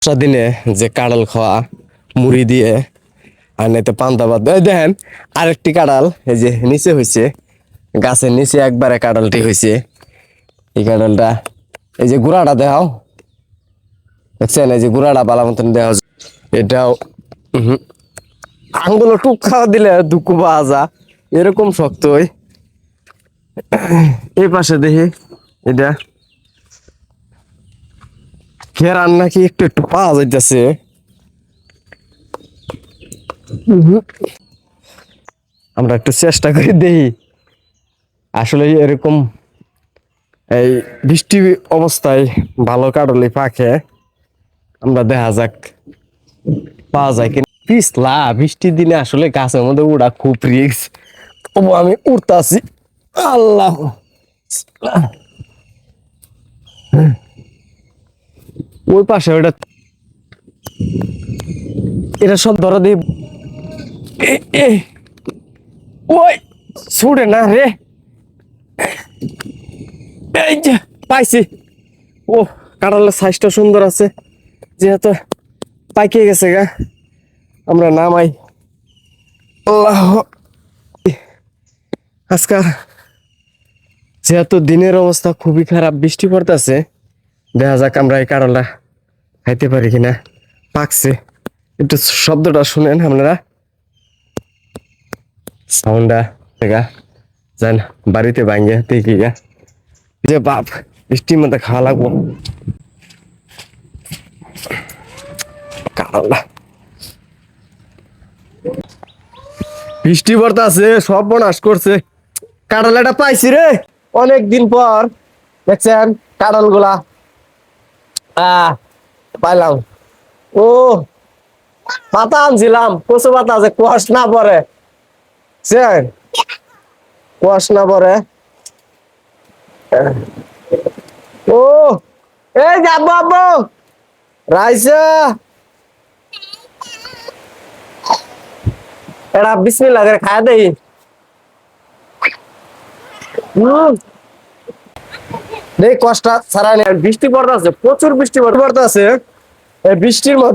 দিনে যে কাঁড়াল খাওয়া মুড়ি দিয়ে আর নয়তো পান্তা ভাত দেখেন আরেকটি কাঁড়াল এই যে নিচে হয়েছে গাছের নিচে একবারে কাঁড়ালটি হয়েছে এই কাঁড়ালটা এই যে গুড়াটা দেখাও দেখছেন এই যে গুড়াটা বালা মতন দেওয়া এটাও আঙ্গুলো টুক খাওয়া দিলে দুঃখ পাওয়া যা এরকম শক্তই এই পাশে দেখি এটা ঘেরান নাকি একটু একটু পাওয়া যাইতেছে আমরা একটু চেষ্টা করে দেখি আসলে এরকম এই বৃষ্টি অবস্থায় ভালো কাটলি পাখে আমরা দেখা যাক পাওয়া যায় কিনা পিছলা বৃষ্টির দিনে আসলে গাছের মধ্যে উড়া খুব রিস্ক তবু আমি উড়তাছি আল্লাহ ওই পাশে ওটা এটা সব ধরা দিয়ে ওই ছুড়ে না রে এই যে পাইছি ও কাঁঠালের সাইজটা সুন্দর আছে যেহেতু পাইকে গেছে গা আমরা নামাই আল্লাহ আজকাল যেহেতু দিনের অবস্থা খুবই খারাপ বৃষ্টি পড়তেছে দেখা যাক আমরা এই কাঁঠালটা খাইতে পারি কিনা পাকছে একটু শব্দটা শুনেন আপনারা সাউন্ডটা দেখা যান বাড়িতে ভাঙ্গে দেখি গা যে বাপ বৃষ্টির মধ্যে খাওয়া লাগবো কাঁঠালটা বৃষ্টি পড়তেছে সব বনাশ করছে কাঁঠালটা পাইছি রে অনেক দিন পর দেখছেন কাঁঠাল গুলা পাইলাম ও পাতা আনছিলাম কচু পাতা আছে কুয়াশ না পরে কুয়াশ না পরে ও এই যাবো আব্বু রাইসা এটা বিসমিল্লাহ করে খায় দেই কষ্ট ছাড়া নেই বৃষ্টি পড়তেছে প্রচুর বৃষ্টি পড়তেছে এই বৃষ্টির মধ্যে